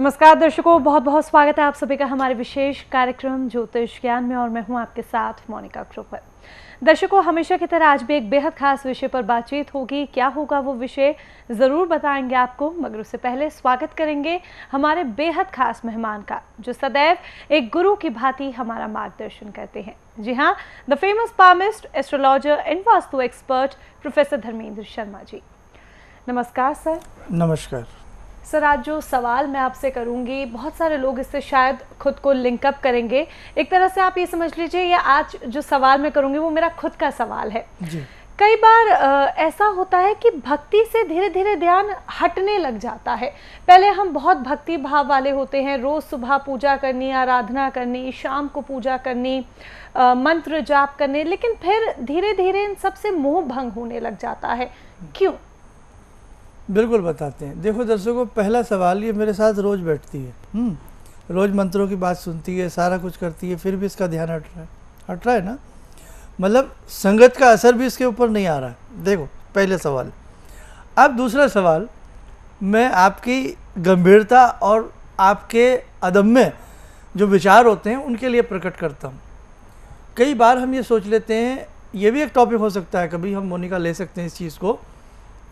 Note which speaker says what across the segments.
Speaker 1: नमस्कार दर्शकों, बहुत बहुत स्वागत है आप सभी का हमारे विशेष कार्यक्रम ज्योतिष ज्ञान में और मैं हूं आपके साथ मोनिका क्रोपर। दर्शकों, हमेशा की तरह आज भी एक बेहद खास विषय पर बातचीत होगी। क्या होगा वो विषय ज़रूर बताएंगे आपको, मगर उससे पहले स्वागत करेंगे हमारे बेहद खास मेहमान का, जो सदैव एक गुरु की भांति हमारा मार्गदर्शन करते हैं। जी हाँ, the famous palmist, astrologer and vastu expert professor Dharmendra Sharma ji. नमस्कार सर।
Speaker 2: नमस्कार
Speaker 1: सर, आज जो सवाल मैं आपसे करूंगी, बहुत सारे लोग इससे शायद खुद को लिंकअप करेंगे। एक तरह से आप ये समझ लीजिए, ये आज जो सवाल मैं करूंगी वो मेरा खुद का सवाल है
Speaker 2: जी।
Speaker 1: कई बार ऐसा होता है कि भक्ति से धीरे धीरे ध्यान हटने लग जाता है। पहले हम बहुत भक्ति भाव वाले होते हैं, रोज़ सुबह पूजा करनी, आराधना करनी, शाम को पूजा करनी, मंत्र जाप करने, लेकिन फिर धीरे धीरे इन सब से मोह भंग होने लग जाता है। क्यों?
Speaker 2: बिल्कुल बताते हैं। देखो दर्शकों, पहला सवाल, ये मेरे साथ रोज बैठती है, रोज मंत्रों की बात सुनती है, सारा कुछ करती है, फिर भी इसका ध्यान हट रहा है ना, मतलब संगत का असर भी इसके ऊपर नहीं आ रहा है। देखो पहले सवाल। अब दूसरा सवाल, मैं आपकी गंभीरता और आपके अदम्य जो विचार होते हैं उनके लिए प्रकट करता हूँ। कई बार हम ये सोच लेते हैं, ये भी एक टॉपिक हो सकता है, कभी हम मोनिका ले सकते हैं इस चीज़ को,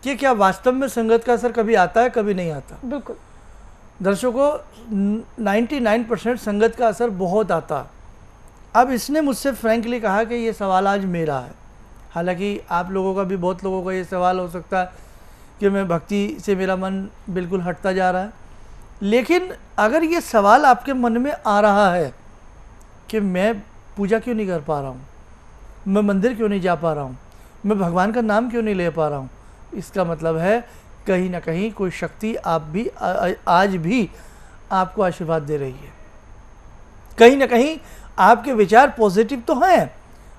Speaker 2: कि क्या वास्तव में संगत का असर कभी आता है, कभी नहीं आता।
Speaker 1: बिल्कुल
Speaker 2: दर्शकों, 99% संगत का असर बहुत आता। अब इसने मुझसे फ्रैंकली कहा कि ये सवाल आज मेरा है। हालांकि आप लोगों का भी, बहुत लोगों का ये सवाल हो सकता है कि मैं भक्ति से मेरा मन बिल्कुल हटता जा रहा है। लेकिन अगर ये सवाल आपके मन में आ रहा है कि मैं पूजा क्यों नहीं कर पा रहा हूँ, मैं मंदिर क्यों नहीं जा पा रहा हूँ, मैं भगवान का नाम क्यों नहीं ले पा रहा हूँ, इसका मतलब है कहीं ना कहीं कोई शक्ति आप भी आज भी आपको आशीर्वाद दे रही है। कहीं ना कहीं आपके विचार पॉजिटिव तो हैं,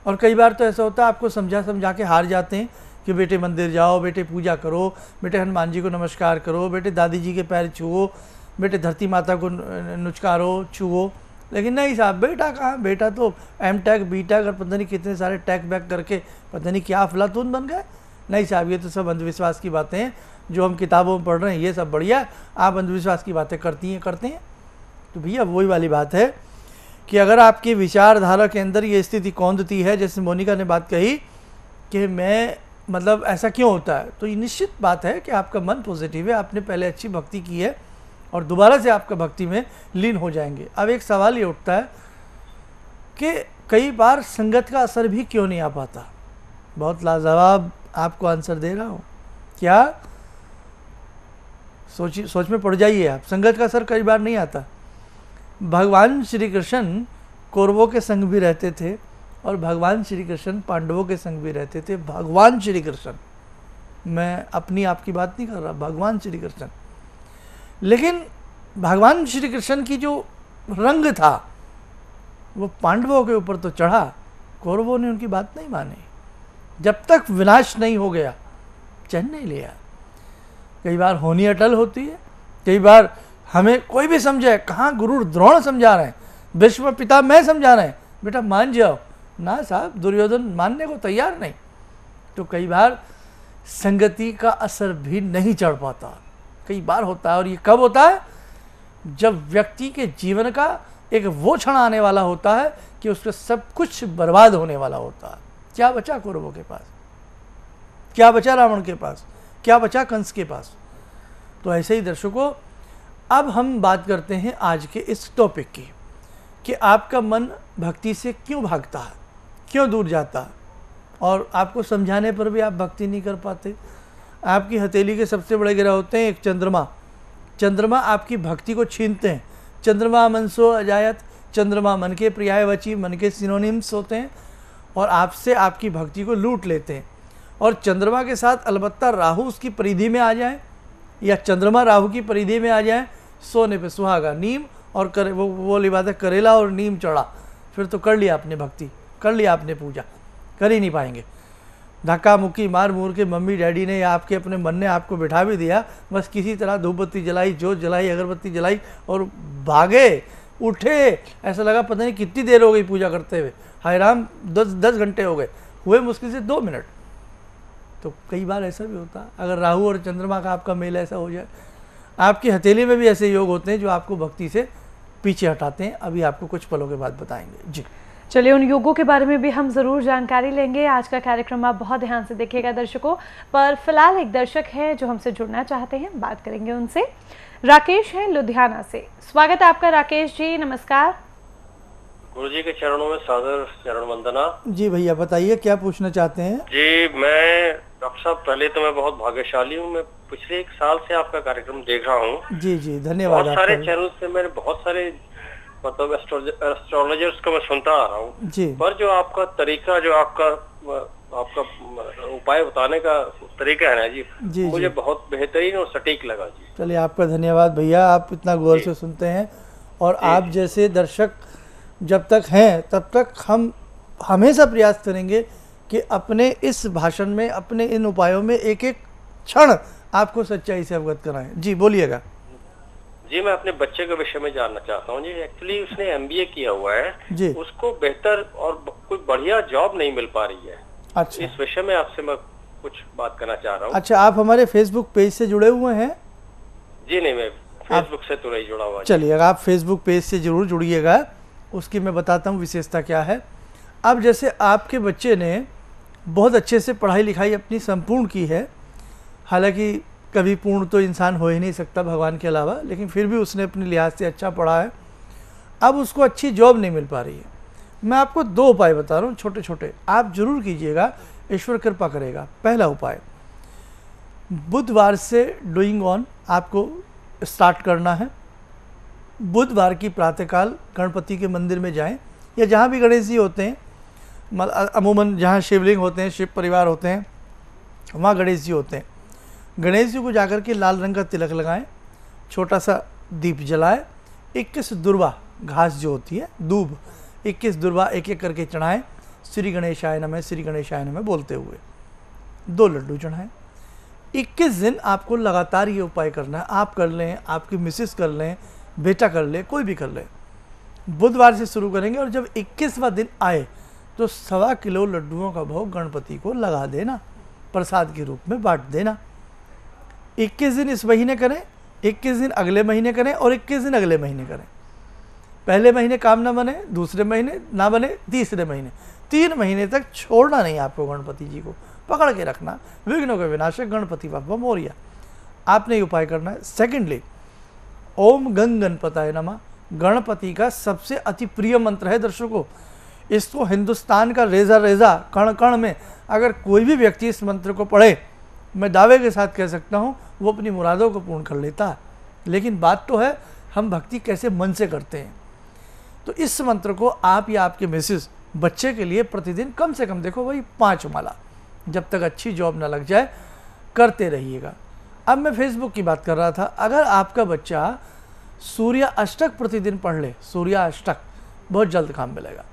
Speaker 2: और कई बार तो ऐसा होता है आपको समझा के हार जाते हैं कि बेटे मंदिर जाओ, बेटे पूजा करो, बेटे हनुमान जी को नमस्कार करो, बेटे दादी जी के पैर छुओ, बेटे धरती माता को नुचकारो, छुओ। लेकिन नहीं साहब, बेटा कहाँ, बेटा तो एम टैग, बी टैग और पता नहीं कितने सारे टैग बैग करके पता नहीं क्या अफलातून बन गए। नहीं साहब, ये तो सब अंधविश्वास की बातें हैं जो हम किताबों में पढ़ रहे हैं, ये सब बढ़िया, आप अंधविश्वास की बातें करते हैं। तो भैया वही वाली बात है कि अगर आपकी विचारधारा के अंदर ये स्थिति कौंधती है, जैसे मोनिका ने बात कही कि मैं, मतलब ऐसा क्यों होता है, तो ये निश्चित बात है कि आपका मन पॉजिटिव है, आपने पहले अच्छी भक्ति की है और दोबारा से आपका भक्ति में लीन हो जाएंगे। अब एक सवाल ये उठता है कि कई बार संगत का असर भी क्यों नहीं आ पाता। बहुत लाजवाब आपको आंसर दे रहा हूँ। क्या? सोच में पड़ जाइए आप। संगत का असर कई बार नहीं आता। भगवान श्री कृष्ण कौरवों के संग भी रहते थे और भगवान श्री कृष्ण पांडवों के संग भी रहते थे। भगवान श्री कृष्ण, मैं अपनी आपकी बात नहीं कर रहा, भगवान श्री कृष्ण। लेकिन भगवान श्री कृष्ण की जो रंग था वो पांडवों के ऊपर तो चढ़ा, कौरवों ने उनकी बात नहीं मानी। जब तक विनाश नहीं हो गया चैन नहीं लिया। कई बार होनी अटल होती है, कई बार हमें कोई भी समझे, कहाँ गुरु द्रोण समझा रहे हैं, भीष्म पिता मैं समझा रहे हैं, बेटा मान जाओ, ना साहब, दुर्योधन मानने को तैयार नहीं। तो कई बार संगति का असर भी नहीं चढ़ पाता। कई बार होता है, और ये कब होता है? जब व्यक्ति के जीवन का एक वो क्षण आने वाला होता है कि उसका सब कुछ बर्बाद होने वाला होता है। क्या बचा कौरवों के पास, क्या बचा रावण के पास, क्या बचा कंस के पास। तो ऐसे ही दर्शकों, अब हम बात करते हैं आज के इस टॉपिक की कि आपका मन भक्ति से क्यों भागता है, क्यों दूर जाता है, और आपको समझाने पर भी आप भक्ति नहीं कर पाते। आपकी हथेली के सबसे बड़े ग्रह होते हैं एक चंद्रमा। चंद्रमा आपकी भक्ति को छीनते हैं। चंद्रमा मनसो अजायत, चंद्रमा मन के पर्यायवाची, मन के सिनोनिम्स होते हैं, और आपसे आपकी भक्ति को लूट लेते हैं। और चंद्रमा के साथ अलबत्ता राहु उसकी परिधि में आ जाए, या चंद्रमा राहु की परिधि में आ जाए, सोने पे सुहागा, नीम और वो वाली बात है, करेला और नीम चढ़ा, फिर तो कर लिया आपने भक्ति, कर लिया आपने पूजा, कर ही नहीं पाएंगे। धक्का मुक्की मार मूर के मम्मी डैडी ने या आपके अपने मन ने आपको बिठा भी दिया, बस किसी तरह धूपबत्ती जलाई, जोत जलाई, अगरबत्ती जलाई और भागे, उठे, ऐसा लगा पता नहीं कितनी देर हो गई पूजा करते हुए, हाय राम 10 घंटे हो गए, हुए मुश्किल से 2 मिनट। तो कई बार ऐसा भी होता है, अगर राहु और चंद्रमा का आपका मेल ऐसा हो जाए। आपकी हथेली में भी ऐसे योग होते हैं जो आपको भक्ति से पीछे हटाते हैं। अभी आपको कुछ पलों के बाद बताएंगे जी।
Speaker 1: चलिए, उन योगों के बारे में भी हम ज़रूर जानकारी लेंगे। आज का कार्यक्रम आप बहुत ध्यान से देखिएगा दर्शकों। पर फिलहाल एक दर्शक हैं जो हमसे जुड़ना चाहते हैं, बात करेंगे उनसे। राकेश हैं लुधियाना से। स्वागत है आपका राकेश जी, नमस्कार।
Speaker 3: गुरु जी के चरणों में सादर चरण वंदना।
Speaker 2: जी भैया बताइए क्या पूछना चाहते हैं।
Speaker 3: जी मैं डॉक्टर साहब, पहले तो मैं बहुत भाग्यशाली हूँ। मैं पिछले 1 साल से आपका कार्यक्रम देख रहा हूँ।
Speaker 2: जी जी धन्यवाद।
Speaker 3: बहुत सारे चैनल से मैंने बहुत सारे मतलब एस्ट्रोलॉजर्स को मैं सुनता आ रहा हूँ
Speaker 2: जी।
Speaker 3: पर जो आपका तरीका, जो आपका उपाय बताने का तरीका है ना जी, मुझे बहुत बेहतरीन और सटीक लगा जी।
Speaker 2: चलिए आपका धन्यवाद भैया, आप इतना गौर से सुनते हैं। और आप जैसे दर्शक जब तक हैं तब तक हम हमेशा प्रयास करेंगे कि अपने इस भाषण में, अपने इन उपायों में एक एक क्षण आपको सच्चाई से अवगत कराएं। जी बोलिएगा।
Speaker 3: जी मैं अपने बच्चे के विषय में जानना चाहता हूँ जी। एक्चुअली उसने MBA किया हुआ है
Speaker 2: जी।
Speaker 3: उसको बेहतर और कोई बढ़िया जॉब नहीं मिल पा रही है।
Speaker 2: अच्छा,
Speaker 3: इस विषय में आपसे मैं कुछ बात करना चाह रहा हूँ।
Speaker 2: अच्छा, आप हमारे फेसबुक पेज से जुड़े हुए हैं?
Speaker 3: जी नहीं, मैं फेसबुक से तो नहीं जुड़ा हुआ।
Speaker 2: चलिए, अगर आप फेसबुक पेज से जरूर जुड़िएगा, उसकी मैं बताता हूँ विशेषता क्या है। अब जैसे आपके बच्चे ने बहुत अच्छे से पढ़ाई लिखाई अपनी संपूर्ण की है, हालांकि कभी पूर्ण तो इंसान हो ही नहीं सकता भगवान के अलावा, लेकिन फिर भी उसने अपने लिहाज से अच्छा पढ़ा है। अब उसको अच्छी जॉब नहीं मिल पा रही है। मैं आपको 2 उपाय बता रहा हूँ छोटे छोटे, आप जरूर कीजिएगा, ईश्वर कृपा करेगा। पहला उपाय, बुधवार से डूइंग ऑन आपको स्टार्ट करना है। बुधवार की प्रातःकाल गणपति के मंदिर में जाएं, या जहाँ भी गणेश जी होते हैं, अमूमन जहाँ शिवलिंग होते हैं, शिव परिवार होते हैं, वहाँ गणेश जी होते हैं। गणेश जी को जाकर के लाल रंग का तिलक लगाएं, छोटा सा दीप जलाएं, 21 दुर्वा घास जो होती है, दूब, 21 दुर्वा एक एक करके चढ़ाएं, श्री गणेशाय नमः, श्री गणेशाय नमः बोलते हुए 2 लड्डू चढ़ाएं। 21 दिन आपको लगातार ये उपाय करना है। आप कर लें, आपकी मिसेस कर लें, बेटा कर ले, कोई भी कर ले। बुधवार से शुरू करेंगे और जब 21वां दिन आए तो 1.25 किलो लड्डुओं का भोग गणपति को लगा देना, प्रसाद के रूप में बांट देना। 21 दिन इस महीने करें, 21 दिन अगले महीने करें और 21 दिन अगले महीने करें। पहले महीने काम ना बने, दूसरे महीने ना बने, तीसरे महीने, 3 महीने तक छोड़ना नहीं आपको गणपति जी को, पकड़ के रखना। विघ्नों के विनाशक गणपति बाप्पा मोरिया, आपने ये उपाय करना है। सेकेंडली, ओम गंग गणपताय नमः गणपति का सबसे अति प्रिय मंत्र है दर्शकों। इसको हिंदुस्तान का रेजा कण कण में अगर कोई भी व्यक्ति इस मंत्र को पढ़े, मैं दावे के साथ कह सकता हूँ वो अपनी मुरादों को पूर्ण कर लेता है। लेकिन बात तो है हम भक्ति कैसे मन से करते हैं। तो इस मंत्र को आप या आपके मिसेस बच्चे के लिए प्रतिदिन कम से कम, देखो भाई, 5 माला, जब तक अच्छी जॉब ना लग जाए, करते रहिएगा। अब मैं फेसबुक की बात कर रहा था। अगर आपका बच्चा सूर्य अष्टक प्रतिदिन पढ़ ले, सूर्य अष्टक, बहुत जल्द काम मिलेगा,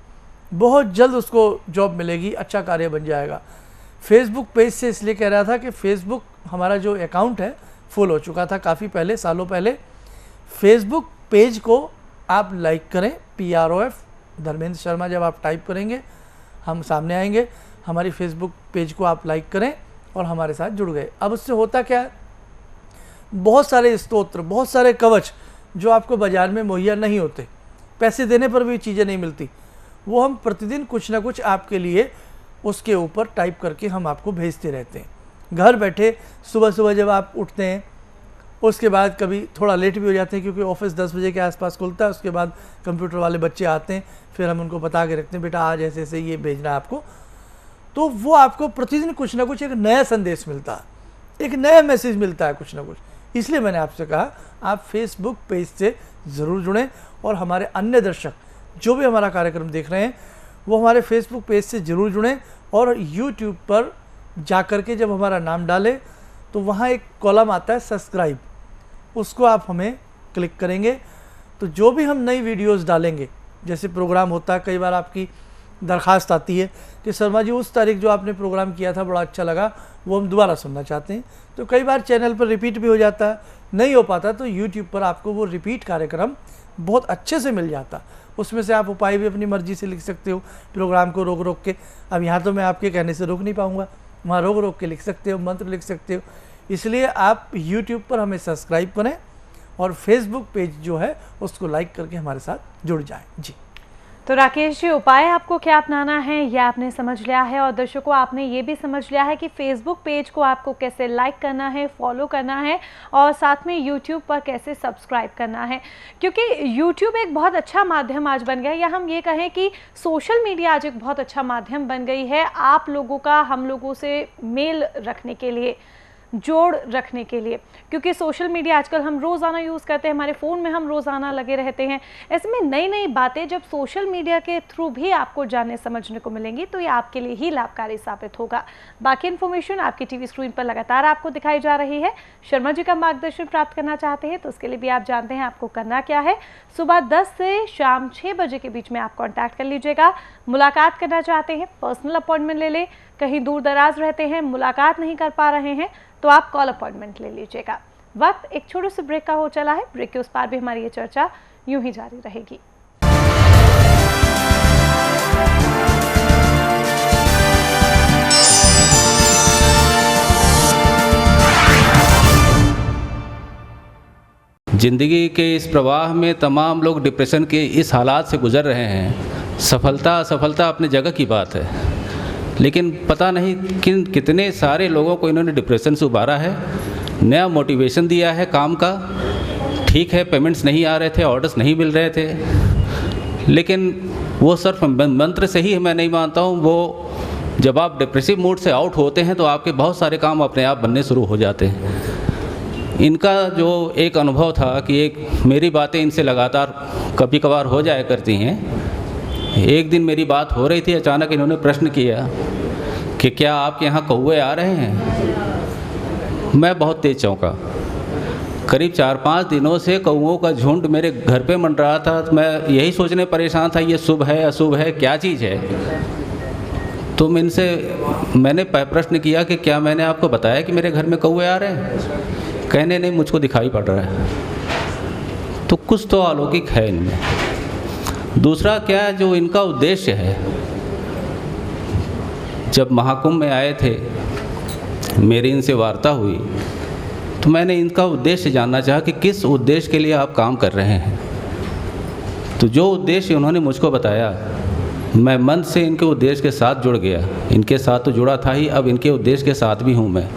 Speaker 2: बहुत जल्द उसको जॉब मिलेगी, अच्छा कार्य बन जाएगा। फेसबुक पेज से इसलिए कह रहा था कि फेसबुक हमारा जो अकाउंट है फुल हो चुका था काफ़ी पहले, सालों पहले। फेसबुक पेज को आप लाइक करें, PROF धर्मेंद्र शर्मा जब आप टाइप करेंगे हम सामने आएंगे। हमारी फेसबुक पेज को आप लाइक करें और हमारे साथ जुड़ गए। अब उससे होता क्या है, बहुत सारे स्तोत्र, बहुत सारे कवच जो आपको बाज़ार में मुहैया नहीं होते, पैसे देने पर भी चीज़ें नहीं मिलती, वो हम प्रतिदिन कुछ ना कुछ आपके लिए उसके ऊपर टाइप करके हम आपको भेजते रहते हैं। घर बैठे सुबह सुबह जब आप उठते हैं, उसके बाद कभी थोड़ा लेट भी हो जाते हैं क्योंकि ऑफिस 10 बजे के आसपास खुलता है। उसके बाद कंप्यूटर वाले बच्चे आते हैं, फिर हम उनको बता के रखते हैं बेटा आज ऐसे ऐसे ये भेजना है आपको। तो वो आपको प्रतिदिन कुछ ना कुछ एक नया संदेश मिलता है, एक नया मैसेज मिलता है कुछ ना कुछ। इसलिए मैंने आपसे कहा आप फेसबुक पेज से ज़रूर जुड़ें और हमारे अन्य दर्शक जो भी हमारा कार्यक्रम देख रहे हैं वो हमारे फेसबुक पेज से ज़रूर जुड़ें। और यूट्यूब पर जा कर के जब हमारा नाम डालें तो वहाँ एक कॉलम आता है सब्सक्राइब, उसको आप हमें क्लिक करेंगे तो जो भी हम नई वीडियोस डालेंगे, जैसे प्रोग्राम होता है, कई बार आपकी दरख्वास्त आती है कि शर्मा जी उस तारीख जो आपने प्रोग्राम किया था बड़ा अच्छा लगा, वो हम दोबारा सुनना चाहते हैं। तो कई बार चैनल पर रिपीट भी हो जाता है, नहीं हो पाता तो यूट्यूब पर आपको वो रिपीट कार्यक्रम बहुत अच्छे से मिल जाता। उसमें से आप उपाय भी अपनी मर्जी से लिख सकते हो, प्रोग्राम को रोक रोक के। अब यहाँ तो मैं आपके कहने से रोक नहीं पाऊँगा, वहाँ रोक रोक के लिख सकते हो, मंत्र लिख सकते हो। इसलिए आप यूट्यूब पर हमें सब्सक्राइब करें और फेसबुक पेज जो है उसको लाइक करके हमारे साथ जुड़ जाएं। जी,
Speaker 1: तो राकेश जी, उपाय आपको क्या अपनाना है ये आपने समझ लिया है, और दर्शकों आपने ये भी समझ लिया है कि फेसबुक पेज को आपको कैसे लाइक करना है, फॉलो करना है, और साथ में यूट्यूब पर कैसे सब्सक्राइब करना है। क्योंकि यूट्यूब एक बहुत अच्छा माध्यम आज बन गया है, या हम ये कहें कि सोशल मीडिया आज एक बहुत अच्छा माध्यम बन गई है आप लोगों का हम लोगों से मेल रखने के लिए, जोड़ रखने के लिए। क्योंकि सोशल मीडिया आजकल हम रोज़ाना यूज़ करते हैं, हमारे फ़ोन में हम रोज़ाना लगे रहते हैं। ऐसे में नई नई बातें जब सोशल मीडिया के थ्रू भी आपको जानने समझने को मिलेंगी तो ये आपके लिए ही लाभकारी साबित होगा। बाकी इन्फॉर्मेशन आपकी टीवी स्क्रीन पर लगातार आपको दिखाई जा रही है। शर्मा जी का मार्गदर्शन प्राप्त करना चाहते हैं तो उसके लिए भी आप जानते हैं आपको करना क्या है। सुबह 10 से शाम 6 बजे के बीच में आप कॉन्टैक्ट कर लीजिएगा। मुलाकात करना चाहते हैं, पर्सनल अपॉइंटमेंट ले लें, कहीं दूर दराज रहते हैं, मुलाकात नहीं कर पा रहे हैं तो आप कॉल अपॉइंटमेंट ले लीजिएगा। वक्त एक छोटे से ब्रेक का हो चला है, ब्रेक के उस पार भी हमारी ये चर्चा यूं ही जारी रहेगी।
Speaker 4: ज़िंदगी के इस प्रवाह में तमाम लोग डिप्रेशन के इस हालात से गुज़र रहे हैं। सफलता असफलता अपनी जगह की बात है, लेकिन पता नहीं कितने सारे लोगों को इन्होंने डिप्रेशन से उबारा है, नया मोटिवेशन दिया है काम का। ठीक है, पेमेंट्स नहीं आ रहे थे, ऑर्डर्स नहीं मिल रहे थे, लेकिन वो सिर्फ मंत्र से ही मैं नहीं मानता हूँ। वो जब आप डिप्रेसिव मूड से आउट होते हैं तो आपके बहुत सारे काम अपने आप बनने शुरू हो जाते हैं। इनका जो एक अनुभव था कि एक मेरी बातें इनसे लगातार कभी कभार हो जाया करती हैं। एक दिन मेरी बात हो रही थी, अचानक इन्होंने प्रश्न किया कि क्या आपके यहाँ कौवे आ रहे हैं। मैं बहुत तेज चौंका। करीब 4-5 दिनों से कौवों का झुंड मेरे घर पे मंडरा था। तो मैं यही सोचने परेशान था ये शुभ है अशुभ है, क्या चीज़ है। तो मैंने प्रश्न किया कि क्या मैंने आपको बताया कि मेरे घर में कौवे आ रहे हैं। कहने नहीं, मुझको दिखाई पड़ रहा है। तो कुछ तो अलौकिक है इनमें। दूसरा क्या जो इनका उद्देश्य है, जब महाकुंभ में आए थे मेरी इनसे वार्ता हुई तो मैंने इनका उद्देश्य जानना चाहा कि किस उद्देश्य के लिए आप काम कर रहे हैं। तो जो उद्देश्य उन्होंने मुझको बताया, मैं मन से इनके उद्देश्य के साथ जुड़ गया। इनके साथ तो जुड़ा था ही, अब इनके उद्देश्य के साथ भी हूँ मैं।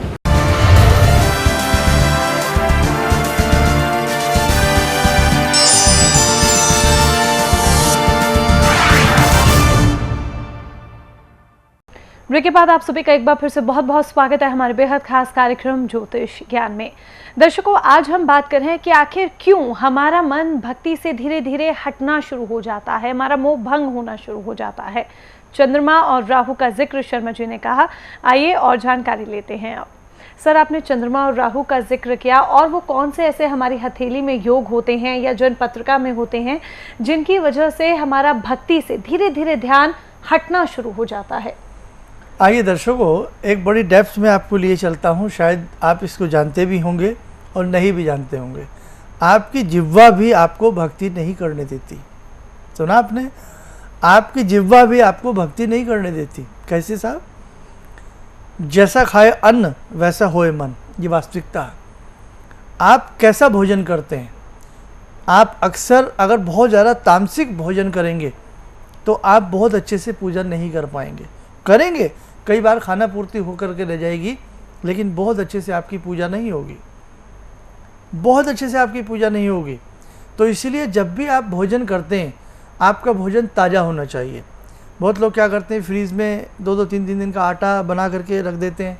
Speaker 1: ब्रेक के बाद आप सभी का एक बार फिर से बहुत बहुत स्वागत है हमारे बेहद खास कार्यक्रम ज्योतिष ज्ञान में। दर्शकों, आज हम बात कर रहे हैं कि आखिर क्यों हमारा मन भक्ति से धीरे धीरे हटना शुरू हो जाता है, हमारा मोह भंग होना शुरू हो जाता है। चंद्रमा और राहु का जिक्र शर्मा जी ने कहा, आइए और जानकारी लेते हैं। अब सर, आपने चंद्रमा और राहु का जिक्र किया, और वो कौन से ऐसे हमारी हथेली में योग होते हैं या जन्म पत्रिका में होते हैं जिनकी वजह से हमारा भक्ति से धीरे धीरे ध्यान हटना शुरू हो जाता है।
Speaker 2: आइए दर्शकों, एक बड़ी डेप्थ में आपको लिए चलता हूँ। शायद आप इसको जानते भी होंगे और नहीं भी जानते होंगे। आपकी जिह्वा भी आपको भक्ति नहीं करने देती। सुना आपने? आपकी जिह्वा भी आपको भक्ति नहीं करने देती। कैसे साहब? जैसा खाए अन्न वैसा होए मन, ये वास्तविकता है। आप कैसा भोजन करते हैं? आप अक्सर अगर बहुत ज़्यादा तामसिक भोजन करेंगे तो आप बहुत अच्छे से पूजन नहीं कर पाएंगे। करेंगे, कई बार खाना पूर्ति होकर के रह जाएगी, लेकिन बहुत अच्छे से आपकी पूजा नहीं होगी, बहुत अच्छे से आपकी पूजा नहीं होगी। तो इसीलिए जब भी आप भोजन करते हैं, आपका भोजन ताज़ा होना चाहिए। बहुत लोग क्या करते हैं, फ्रीज में 2-2, 3-3 दिन का आटा बना करके रख देते हैं।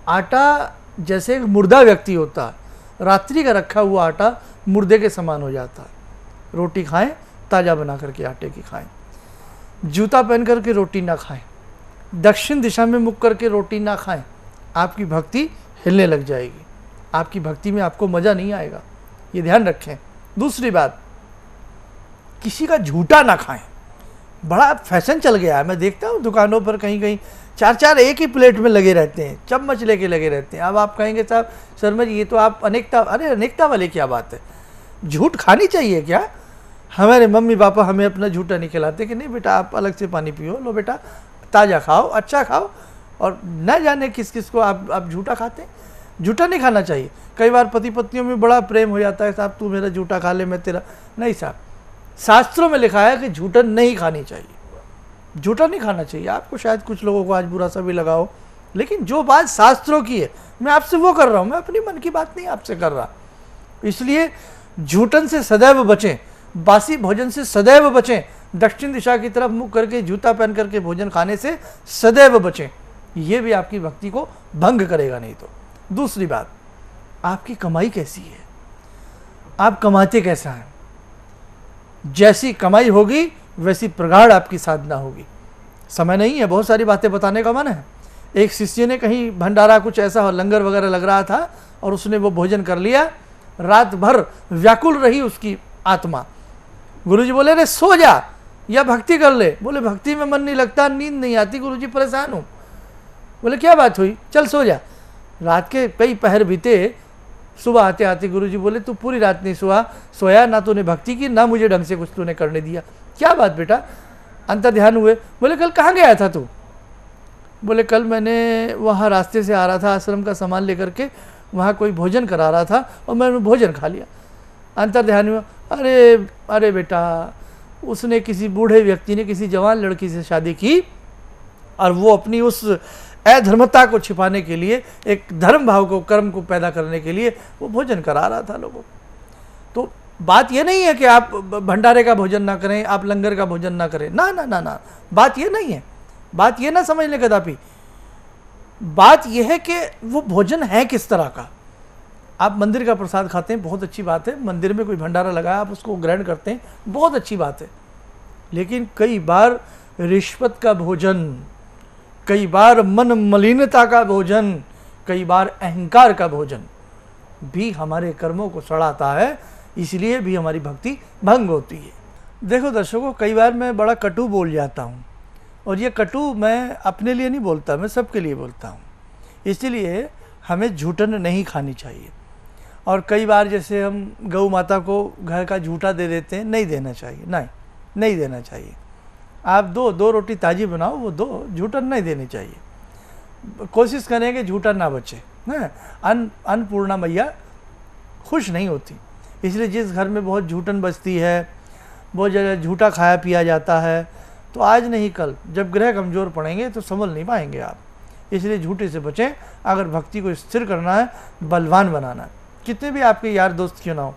Speaker 2: आटा जैसे एक मुर्दा व्यक्ति होता है, रात्रि का रखा हुआ आटा मुर्दे के समान हो जाता है। रोटी खाएं, ताज़ा बना करके आटे की खाएं। जूता पहन करके रोटी ना खाएं, दक्षिण दिशा में मुख करके रोटी ना खाएं। आपकी भक्ति हिलने लग जाएगी, आपकी भक्ति में आपको मज़ा नहीं आएगा, ये ध्यान रखें। दूसरी बात, किसी का झूठा ना खाएं। बड़ा फैशन चल गया है, मैं देखता हूँ दुकानों पर कहीं कहीं 4-4 एक ही प्लेट में लगे रहते हैं, चम्मच लेके लगे रहते हैं। अब आप कहेंगे साहब शर्मा जी ये तो आप अनेकता, अरे अनेकता वाली क्या बात है? झूठ खानी चाहिए क्या? हमारे मम्मी पापा हमें अपना झूठा नहीं खिलाते कि नहीं बेटा आप अलग से पानी पियो, लो बेटा ताज़ा खाओ, अच्छा खाओ, और न जाने किस किस को आप झूठा खाते हैं। झूठा नहीं खाना चाहिए। कई बार पति पत्नियों में बड़ा प्रेम हो जाता है, साहब तू मेरा झूठा खा ले मैं तेरा, नहीं साहब, शास्त्रों में लिखा है कि झूठन नहीं खानी चाहिए, झूठा नहीं खाना चाहिए। आपको शायद कुछ लोगों को आज बुरा सा भी लगा हो, लेकिन जो बात शास्त्रों की है मैं आपसे वो कर रहा हूँ, मैं अपनी मन की बात नहीं आपसे कर रहा। इसलिए झूठन से सदैव बचें, बासी भोजन से सदैव बचें, दक्षिण दिशा की तरफ मुख करके जूता पहन करके भोजन खाने से सदैव बचें, ये भी आपकी भक्ति को भंग करेगा नहीं तो। दूसरी बात, आपकी कमाई कैसी है, आप कमाते कैसा हैं? जैसी कमाई होगी वैसी प्रगाढ़ आपकी साधना होगी। समय नहीं है, बहुत सारी बातें बताने का मन है। एक शिष्य ने कहीं भंडारा कुछ ऐसा लंगर वगैरह लग रहा था और उसने वो भोजन कर लिया, रात भर व्याकुल रही उसकी आत्मा। गुरुजी बोले अरे सो जा या भक्ति कर ले। बोले भक्ति में मन नहीं लगता, नींद नहीं आती गुरुजी, परेशान हूँ। बोले क्या बात हुई, चल सो जा। रात के कई पहर बीते, सुबह आते आते गुरुजी बोले तू पूरी रात नहीं सोया, ना तूने भक्ति की ना मुझे ढंग से कुछ तूने करने दिया। क्या बात बेटा, अंतर ध्यान हुए। बोले कल कहाँ गया था तू? बोले कल मैंने वहाँ रास्ते से आ रहा था, आश्रम का सामान लेकर के, वहाँ कोई भोजन करा रहा था और मैंने भोजन खा लिया। अंतर ध्यान हुआ, अरे बेटा, उसने किसी बूढ़े व्यक्ति ने किसी जवान लड़की से शादी की और वो अपनी उस अधर्मता को छिपाने के लिए, एक धर्म भाव को, कर्म को पैदा करने के लिए वो भोजन करा रहा था लोगों को। तो बात ये नहीं है कि आप भंडारे का भोजन ना करें, आप लंगर का भोजन ना करें, ना ना ना ना, बात ये नहीं है। बात ये ना समझ ले कदापि। बात यह है कि वो भोजन है किस तरह का। आप मंदिर का प्रसाद खाते हैं, बहुत अच्छी बात है, मंदिर में कोई भंडारा लगाया आप उसको ग्रहण करते हैं, बहुत अच्छी बात है। लेकिन कई बार रिश्वत का भोजन, कई बार मन मलिनता का भोजन, कई बार अहंकार का भोजन भी हमारे कर्मों को सड़ाता है, इसलिए भी हमारी भक्ति भंग होती है। देखो दर्शकों, कई बार मैं बड़ा कटु बोल जाता हूँ, और ये कटु मैं अपने लिए नहीं बोलता, मैं सबके लिए बोलता हूँ। इसलिए हमें झूठन नहीं खानी चाहिए। और कई बार जैसे हम गौ माता को घर का झूठा दे देते हैं, नहीं देना चाहिए, नहीं देना चाहिए। आप दो रोटी ताज़ी बनाओ, वो दो, झूठन नहीं देनी चाहिए। कोशिश करें कि झूठा ना बचे। अन्नपूर्णा मैया खुश नहीं होती। इसलिए जिस घर में बहुत झूठन बचती है, बहुत जगह झूठा खाया पिया जाता है, तो आज नहीं कल जब ग्रह कमज़ोर पड़ेंगे तो संभल नहीं पाएंगे आप। इसलिए झूठे से बचें। अगर भक्ति को स्थिर करना है, बलवान बनाना है, कितने भी आपके यार दोस्त क्यों ना हो,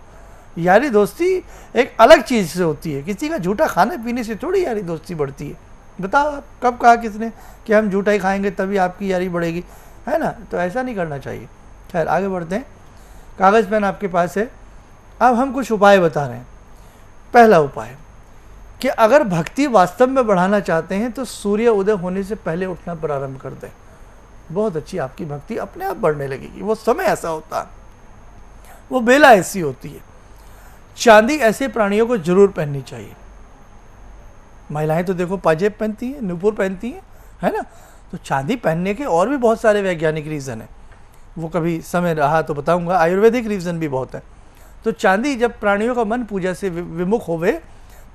Speaker 2: यारी दोस्ती एक अलग चीज़ से होती है। किसी का झूठा खाने पीने से थोड़ी यारी दोस्ती बढ़ती है। बताओ आप, कब कहा किसने कि हम झूठा ही खाएंगे तभी आपकी यारी बढ़ेगी, है ना? तो ऐसा नहीं करना चाहिए। खैर आगे बढ़ते हैं। कागज़ पेन आपके पास है। अब हम कुछ उपाय बता रहे हैं। पहला उपाय कि अगर भक्ति वास्तव में बढ़ाना चाहते हैं तो सूर्य उदय होने से पहले उठना प्रारंभ कर दें। बहुत अच्छी आपकी भक्ति अपने आप बढ़ने लगेगी। वो समय ऐसा होता है, वो बेला ऐसी होती है। चांदी ऐसे प्राणियों को जरूर पहननी चाहिए। महिलाएं तो देखो पाजेब पहनती हैं, नुपुर पहनती हैं, है ना? तो चांदी पहनने के और भी बहुत सारे वैज्ञानिक रीज़न हैं। वो कभी समय रहा तो बताऊंगा। आयुर्वेदिक रीज़न भी बहुत है। तो चांदी, जब प्राणियों का मन पूजा से विमुख होवे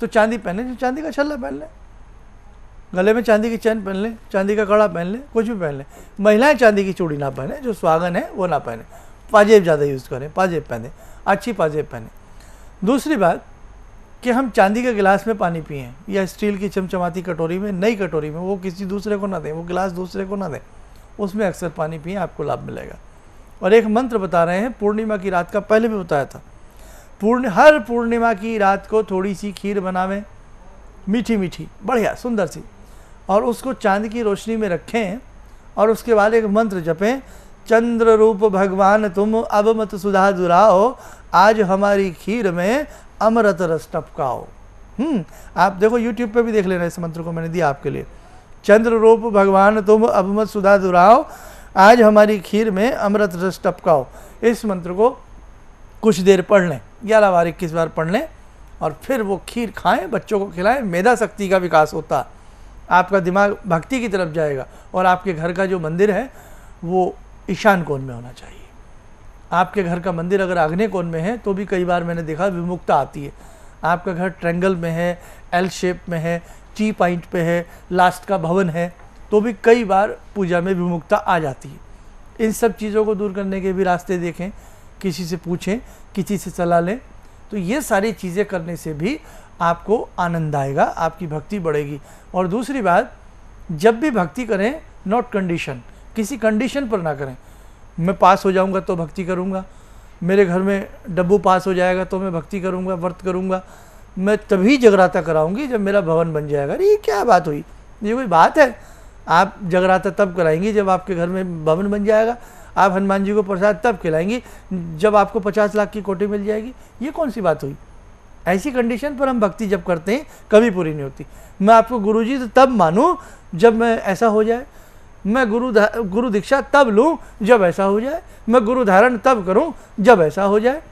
Speaker 2: तो चांदी पहने, जो चांदी का छल्ला पहन ले, गले में चांदी की चैन पहन ले, चांदी का कड़ा पहन ले, कुछ भी पहन ले। महिलाएं चांदी की चूड़ी ना पहने, जो सुहागन है वो ना पहने। पाजेब ज़्यादा यूज़ करें, पाजेब पहने, अच्छी पाजेब पहने। दूसरी बात कि हम चांदी के गिलास में पानी पिएं या स्टील की चमचमाती कटोरी में, नई कटोरी में, वो किसी दूसरे को ना दें, वो गिलास दूसरे को ना दें, उसमें अक्सर पानी पिएं, आपको लाभ मिलेगा। और एक मंत्र बता रहे हैं पूर्णिमा की रात का, पहले भी बताया था। हर पूर्णिमा की रात को थोड़ी सी खीर बनावें, मीठी मीठी, बढ़िया सुंदर सी, और उसको चांद की रोशनी में रखें और उसके बाद एक मंत्र जपें, चंद्र रूप भगवान तुम अब मत सुधा दुराओ, आज हमारी खीर में अमृत रस टपकाओ। आप देखो यूट्यूब पे भी देख लेना, इस मंत्र को मैंने दिया आपके लिए। चंद्र रूप भगवान तुम अब मत सुधा दुराओ, आज हमारी खीर में अमृत रस टपकाओ। इस मंत्र को कुछ देर पढ़ लें, 11 बार 21 बार पढ़ लें, और फिर वो खीर खाएं, बच्चों को खिलाएं। मेधा शक्ति का विकास होता है, आपका दिमाग भक्ति की तरफ जाएगा। और आपके घर का जो मंदिर है वो ईशान कोण में होना चाहिए। आपके घर का मंदिर अगर आग्नेय कोण में है तो भी कई बार मैंने देखा विमुक्ता आती है। आपका घर ट्रायंगल में है, एल शेप में है, टी पॉइंट पे है, लास्ट का भवन है, तो भी कई बार पूजा में विमुक्ता आ जाती है। इन सब चीज़ों को दूर करने के भी रास्ते देखें, किसी से पूछें, किसी से सलाह लें। तो ये सारी चीज़ें करने से भी आपको आनंद आएगा, आपकी भक्ति बढ़ेगी। और दूसरी बात, जब भी भक्ति करें नॉट कंडीशन, किसी कंडीशन पर ना करें। मैं पास हो जाऊंगा तो भक्ति करूंगा, मेरे घर में डब्बू पास हो जाएगा तो मैं भक्ति करूंगा, व्रत करूंगा, मैं तभी जगराता कराऊंगी जब मेरा भवन बन जाएगा। अरे ये क्या बात हुई, ये कोई बात है? आप जगराता तब कराएंगी जब आपके घर में भवन बन जाएगा। आप हनुमान जी को प्रसाद तब खिलाएंगी जब आपको 50 लाख की कोठी मिल जाएगी। ये कौन सी बात हुई? ऐसी कंडीशन पर हम भक्ति जब करते हैं कभी पूरी नहीं होती। मैं आपको गुरुजी तो तब मानूं जब मैं ऐसा हो जाए, मैं गुरु दीक्षा तब लूं जब ऐसा हो जाए, मैं गुरु धारण तब करूं जब ऐसा हो जाए।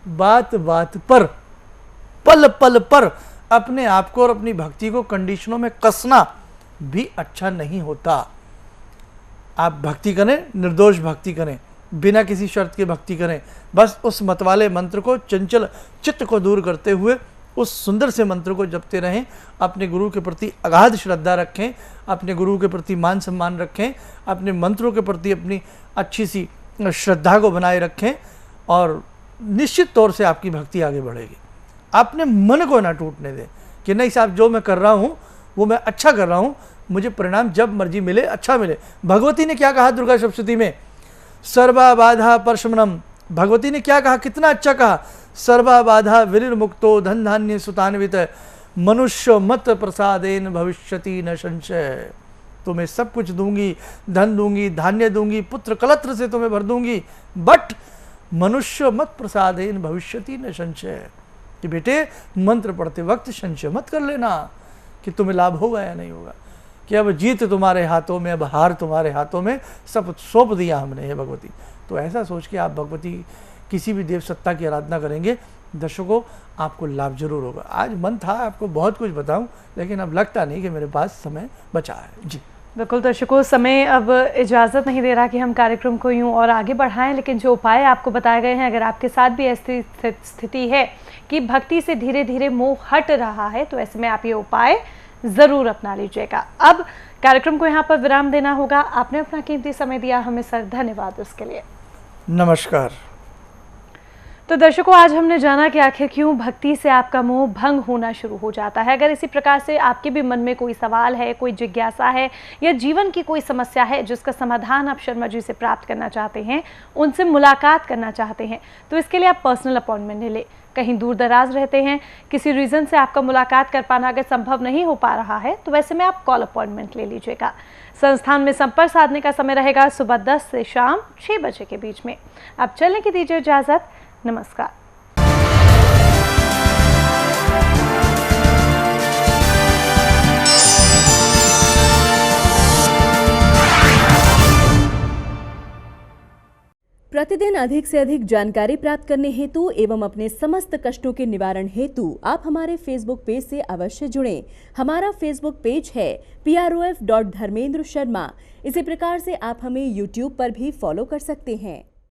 Speaker 2: बात बात पर, पल पल पर अपने आप को और अपनी भक्ति को कंडीशनों में कसना भी अच्छा नहीं होता। आप भक्ति करें, निर्दोष भक्ति करें, बिना किसी शर्त के भक्ति करें। बस उस मतवाले मंत्र को, चंचल चित्त को दूर करते हुए उस सुंदर से मंत्र को जपते रहें। अपने गुरु के प्रति अगाध श्रद्धा रखें, अपने गुरु के प्रति मान सम्मान रखें, अपने मंत्रों के प्रति अपनी अच्छी सी श्रद्धा को बनाए रखें और निश्चित तौर से आपकी भक्ति आगे बढ़ेगी। अपने मन को ना टूटने दें कि नहीं साहब जो मैं कर रहा हूँ वो मैं अच्छा कर रहा हूँ, मुझे परिणाम जब मर्जी मिले अच्छा मिले। भगवती ने क्या कहा दुर्गा सप्तशती में? सर्वा बाधा परशमनम। भगवती ने क्या कहा, कितना अच्छा कहा, सर्वा बाधा विनिर्मुक्तो धन धान्य सुतान्वित मनुष्य मत प्रसादेन भविष्यति न संशय। तुम्हें सब कुछ दूंगी, धन दूंगी, धान्य दूंगी, पुत्र कलत्र से तुम्हें भर दूंगी, बट मनुष्य मत प्रसादेन भविष्यति न संशय। कि बेटे मंत्र पढ़ते वक्त संशय मत कर लेना कि तुम्हें लाभ होगा या नहीं होगा, कि अब जीत तुम्हारे हाथों में, अब हार तुम्हारे हाथों में, सब सौंप दिया हमने, हे भगवती। तो ऐसा सोच के आप भगवती किसी भी देव सत्ता की आराधना करेंगे, दर्शकों आपको लाभ जरूर होगा। आज मन था आपको बहुत कुछ बताऊं, लेकिन अब लगता नहीं कि मेरे पास समय बचा है। जी
Speaker 1: बिल्कुल दर्शकों, समय अब इजाज़त नहीं दे रहा कि हम कार्यक्रम को यूं और आगे बढ़ाएं, लेकिन जो उपाय आपको बताए गए हैं, अगर आपके साथ भी ऐसी स्थिति है कि भक्ति से धीरे धीरे मोह हट रहा है, तो ऐसे में आप ये उपाय ज़रूर अपना लीजिएगा। अब कार्यक्रम को यहाँ पर विराम देना होगा। आपने अपना कीमती समय दिया हमें सर, धन्यवाद उसके लिए।
Speaker 2: नमस्कार।
Speaker 1: तो दर्शकों, आज हमने जाना कि आखिर क्यों भक्ति से आपका मोह भंग होना शुरू हो जाता है। अगर इसी प्रकार से आपके भी मन में कोई सवाल है, कोई जिज्ञासा है या जीवन की कोई समस्या है जिसका समाधान आप शर्मा जी से प्राप्त करना चाहते हैं, उनसे मुलाकात करना चाहते हैं, तो इसके लिए आप पर्सनल अपॉइंटमेंट ले लें। कहीं दूर दराज रहते हैं, किसी रीज़न से आपका मुलाकात कर पाना अगर संभव नहीं हो पा रहा है, तो वैसे में आप कॉल अपॉइंटमेंट ले लीजिएगा। संस्थान में संपर्क साधने का समय रहेगा सुबह 10 से शाम 6 बजे के बीच में। अब चलने की दीजिए इजाज़त। नमस्कार।
Speaker 5: प्रतिदिन अधिक से अधिक जानकारी प्राप्त करने हेतु एवं अपने समस्त कष्टों के निवारण हेतु आप हमारे फेसबुक पेज से अवश्य जुड़ें। हमारा फेसबुक पेज है PROF.धर्मेंद्र शर्मा। इसी प्रकार से आप हमें YouTube पर भी फॉलो कर सकते हैं।